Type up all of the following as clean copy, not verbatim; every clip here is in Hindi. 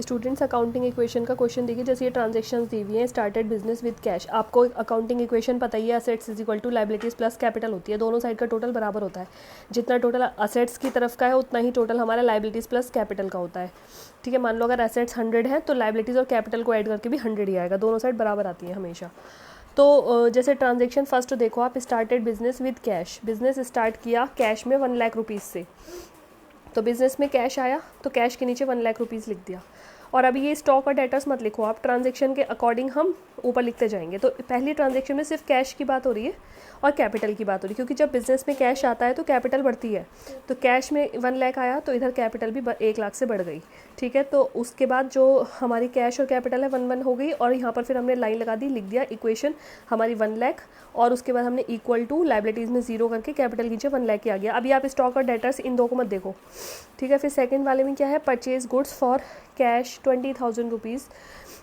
स्टूडेंट्स अकाउंटिंग इक्वेशन का क्वेश्चन देखिए, जैसे ये ट्रांजेक्शन्स दी हुई हैं, स्टार्टेड बिजनेस विद कैश। आपको अकाउंटिंग इक्वेशन पता ही है, assets is equal to liabilities plus capital होती है, दोनों साइड का टोटल बराबर होता है। जितना टोटल असेट्स की तरफ का है उतना ही टोटल हमारा लाइबिलिटीज प्लस कैपिटल का होता है। ठीक है, मान लो अगर असेट्स 100 है तो लाइबिलिटीज और कैपिटल को ऐड करके भी 100 ही आएगा, दोनों साइड बराबर आती है हमेशा। तो जैसे ट्रांजेक्शन फर्स्ट देखो आप, started business with cash, business start किया कैश में 1 लाख रुपीज़ से, तो बिजनेस में कैश आया तो कैश के नीचे 1 लाख रुपीज़ लिख दिया। और अभी ये स्टॉक और डेटर्स मत लिखो आप, ट्रांजेक्शन के अकॉर्डिंग हम ऊपर लिखते जाएंगे। तो पहली ट्रांजेक्शन में सिर्फ कैश की बात हो रही है और कैपिटल की बात हो रही है, क्योंकि जब बिजनेस में कैश आता है तो कैपिटल बढ़ती है। तो कैश में 1 लाख आया तो इधर कैपिटल भी 1 लाख से बढ़ गई। ठीक है, तो उसके बाद जो हमारी कैश और कैपिटल है 1 1 हो गई, और यहाँ पर फिर हमने लाइन लगा दी, लिख दिया इक्वेशन हमारी 1 लाख, और उसके बाद हमने इक्वल टू लाइबिलिटीज़ में 0 करके कैपिटल नीचे 1 लाख ही आ गया। अभी आप स्टॉक और डेटर्स इन दो को मत देखो। ठीक है, फिर सेकंड वाले में क्या है, purchase goods for cash 20,000 rupees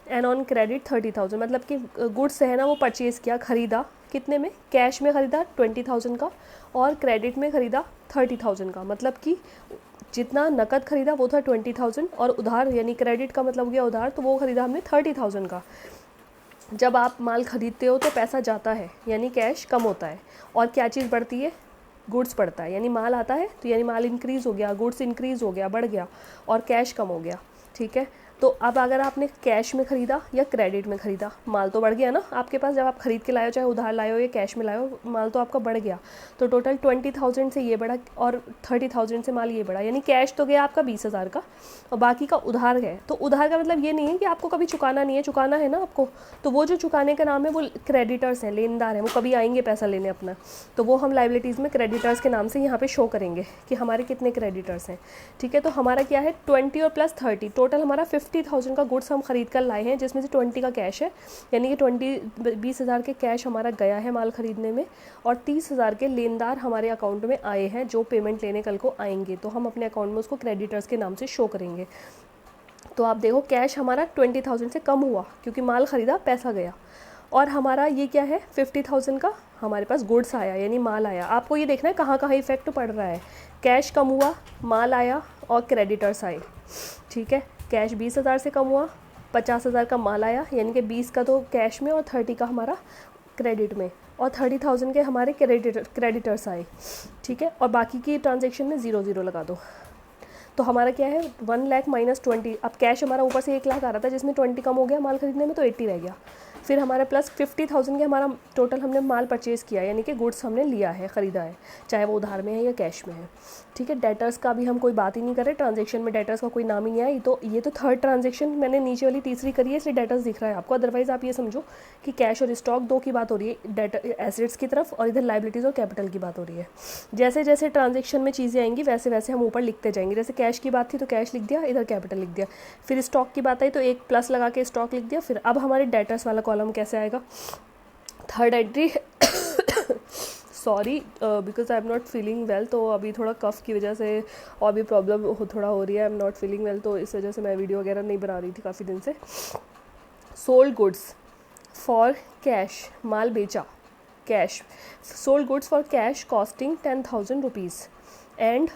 and on credit 30,000, मतलब कि गुड्स है ना वो परचेज़ किया, ख़रीदा कितने में, कैश में ख़रीदा 20,000 का और क्रेडिट में ख़रीदा 30,000 का। मतलब कि जितना नकद ख़रीदा वो था 20,000 और उधार यानी क्रेडिट का मतलब हो गया उधार, तो वो ख़रीदा हमने 30,000 का। जब आप माल ख़रीदते हो तो पैसा जाता है यानी कैश कम होता है, और क्या चीज़ बढ़ती है, गुड्स बढ़ता है। यानी माल आता है तो यानी माल इंक्रीज़ हो गया, गुड्स इंक्रीज़ हो गया, बढ़ गया, और कैश कम हो गया। ठीक है, तो अब अगर आपने कैश में ख़रीदा या क्रेडिट में ख़रीदा, माल तो बढ़ गया ना आपके पास, जब आप ख़रीद के लाए हो, चाहे उधार लाए हो या कैश में लाए हो, माल तो आपका बढ़ गया। तो टोटल 20,000 से ये बढ़ा और 30,000 से माल ये बढ़ा, यानी कैश तो गया आपका 20,000 का और बाकी का उधार है। तो उधार का मतलब ये नहीं है कि आपको कभी चुकाना नहीं है, चुकाना है ना आपको, तो वो जो चुकाने का नाम है वो क्रेडिटर्स हैं, लेनदार हैं, वो कभी आएंगे पैसा लेने अपना, तो वो हम लाइबिलिटीज़ में क्रेडिटर्स के नाम से यहाँ पे शो करेंगे कि हमारे कितने क्रेडिटर्स हैं। ठीक है, तो हमारा क्या है 20 और प्लस 30, टोटल हमारा 50,000 का गुड्स हम खरीद कर लाए हैं, जिसमें से 20 का कैश है, यानी कि 20,000 के कैश हमारा गया है माल खरीदने में, और 30,000 के लेनदार हमारे अकाउंट में आए हैं जो पेमेंट लेने कल को आएंगे, तो हम अपने अकाउंट में उसको क्रेडिटर्स के नाम से शो करेंगे। तो आप देखो कैश हमारा 20,000 से कम हुआ क्योंकि माल ख़रीदा, पैसा गया, और हमारा ये क्या है 50,000 का हमारे पास गुड्स आया यानी माल आया। आपको ये देखना है कहाँ कहाँ इफेक्ट पड़ रहा है, कैश कम हुआ, माल आया और क्रेडिटर्स आए। ठीक है, कैश 20,000 से कम हुआ, 50,000 का माल आया, यानी कि 20 का तो कैश में और 30 का हमारा क्रेडिट में, और 30,000 के हमारे क्रेडिटर्स आए। ठीक है, और बाकी की ट्रांजेक्शन में 0 0 लगा दो। तो हमारा क्या है 1 लाख माइनस 20, अब कैश हमारा ऊपर से 1 लाख आ रहा था जिसमें 20 कम हो गया माल खरीदने में, तो 80 रह गया। फिर हमारे प्लस 50,000 के हमारा टोटल हमने माल परचेज़ किया, यानी कि गुड्स हमने लिया है, ख़रीदा है, चाहे वो उधार में है या कैश में है। ठीक है, डेटर्स का भी हम कोई बात ही नहीं कर रहे, ट्रांजेक्शन में डेटर्स का कोई नाम ही नहीं आया। तो ये तो थर्ड ट्रांजेक्शन मैंने नीचे वाली तीसरी करी है, इसलिए डेटर्स दिख रहा है आपको, अदरवाइज़ आप ये समझो कि कैश और स्टॉक दो की बात हो रही है, डेटर एसेट्स की तरफ, और इधर लाइबिलिटीज़ और कैपिटल की बात हो रही है। जैसे जैसे ट्रांजेक्शन में चीज़ें आएंगी वैसे वैसे हम ऊपर लिखते जाएंगे। जैसे कैश की बात थी तो कैश लिख दिया, इधर कैपिटल लिख दिया, फिर स्टॉक की बात आई तो एक प्लस लगा के स्टॉक लिख दिया। फिर अब हमारे डेटर्स वाला कॉलम कैसे आएगा, third entry sorry because I am not feeling well, तो अभी थोड़ा कफ की वजह से और भी प्रॉब्लम थोड़ा हो रही है, I am not feeling well, तो इस वजह से मैं वीडियो वगैरह नहीं बना रही थी काफ़ी दिन से। सोल्ड गुड्स फॉर कैश, माल बेचा, cash, sold goods for cash costing 10,000 rupees and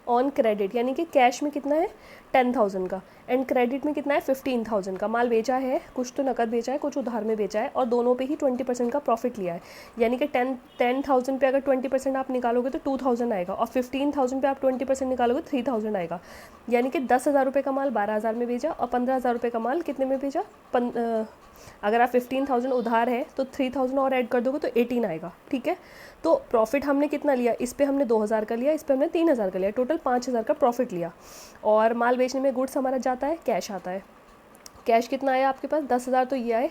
on credit, यानी कि कैश में कितना है 10,000 का एंड क्रेडिट में कितना है 15,000 का। माल बेचा है, कुछ तो नकद बेचा है, कुछ उधार में बेचा है, और दोनों पे ही 20% का प्रॉफिट लिया है। यानी कि 10,000 पे अगर 20% आप निकालोगे तो 2,000 आएगा, और 15,000 पे आप 20% निकालोगे 3,000 आएगा। यानी कि 10,000 रुपये का माल 12,000 में बेचा, और 15,000 रुपये का माल कितने में बेचा, अगर आप 15,000 उधार है तो 3,000 और ऐड कर दोगे तो 18 आएगा। ठीक है, तो प्रॉफिट हमने कितना लिया, इस पे हमने 2,000 का लिया, इस पे हमने 3,000 का लिया, टोटल 5,000 का प्रॉफिट लिया। और माल बेचने में गुड्स हमारा जाता है, कैश आता है, कैश कितना आया आपके पास 10,000 तो ये आए,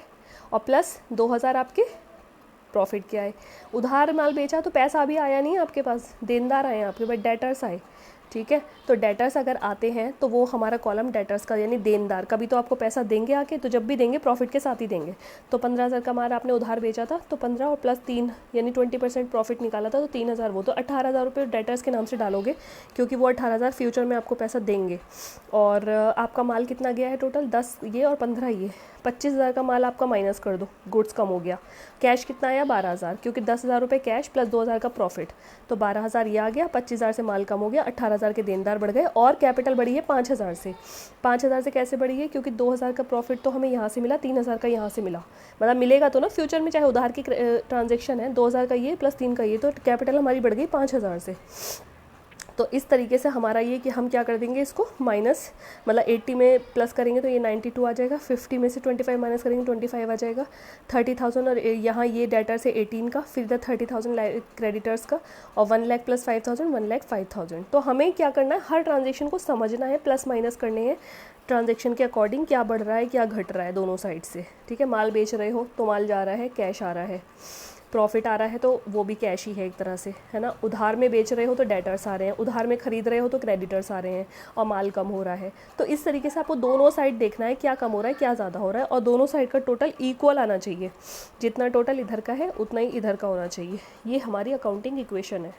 और प्लस 2,000 आपके प्रॉफिट के आए। उधार माल बेचा तो पैसा अभी आया नहीं आपके पास, देनदार आए आपके पास, डेटर्स आए। ठीक है, तो डेटर्स अगर आते हैं तो वो हमारा कॉलम डेटर्स का यानी देनदार, कभी तो आपको पैसा देंगे आके, तो जब भी देंगे प्रॉफिट के साथ ही देंगे। तो 15,000 का माल आपने उधार बेचा था तो 15 और प्लस 3 यानी 20% प्रॉफिट निकाला था, तो 3,000 वो, तो 18,000 रुपये डेटर्स के नाम से डालोगे, क्योंकि वो 18,000 फ्यूचर में आपको पैसा देंगे। और आपका माल कितना गया है टोटल 10 ये और 15 ये, 25,000 का माल आपका माइनस कर दो, गुड्स कम हो गया। कैश कितना आया 12,000, क्योंकि 10,000 रुपये कैश प्लस 2,000 का प्रॉफिट, तो 12,000 ये आ गया, 25,000 से माल कम हो गया, 18,000 4,000 के देनदार बढ़ गए और कैपिटल बढ़ी है 5,000 से। 5,000 से कैसे बढ़ी है? क्योंकि 2,000 का प्रॉफिट तो हमें यहाँ से मिला, 3,000 का यहाँ से मिला, मतलब मिलेगा तो ना फ्यूचर में, चाहे उधार की ट्रांजेक्शन है, 2,000 का ये प्लस 3 का ये, तो कैपिटल हमारी बढ़ गई 5,000 से। तो इस तरीके से हमारा ये कि हम क्या कर देंगे इसको माइनस, मतलब 80 में प्लस करेंगे तो ये 92 आ जाएगा, 50 में से 25 माइनस करेंगे 25 आ जाएगा, 30,000 और यहाँ ये डेटर से 18 का, फिर इधर 30,000 क्रेडिटर्स का, और 1 लाख प्लस 5,000, 1 लाख 5,000। तो हमें क्या करना है, हर ट्रांजेक्शन को समझना है, प्लस माइनस करने हैं ट्रांजेक्शन के अकॉर्डिंग, क्या बढ़ रहा है क्या घट रहा है दोनों साइड से, ठीक है। माल बेच रहे हो तो माल जा रहा है, कैश आ रहा है, प्रॉफिट आ रहा है तो वो भी कैश ही है एक तरह से, है ना। उधार में बेच रहे हो तो डेटर्स आ रहे हैं, उधार में खरीद रहे हो तो क्रेडिटर्स आ रहे हैं, और माल कम हो रहा है। तो इस तरीके से आपको दोनों साइड देखना है, क्या कम हो रहा है क्या ज़्यादा हो रहा है, और दोनों साइड का टोटल इक्वल आना चाहिए, जितना टोटल इधर का है उतना ही इधर का होना चाहिए। ये हमारी अकाउंटिंग इक्वेशन है।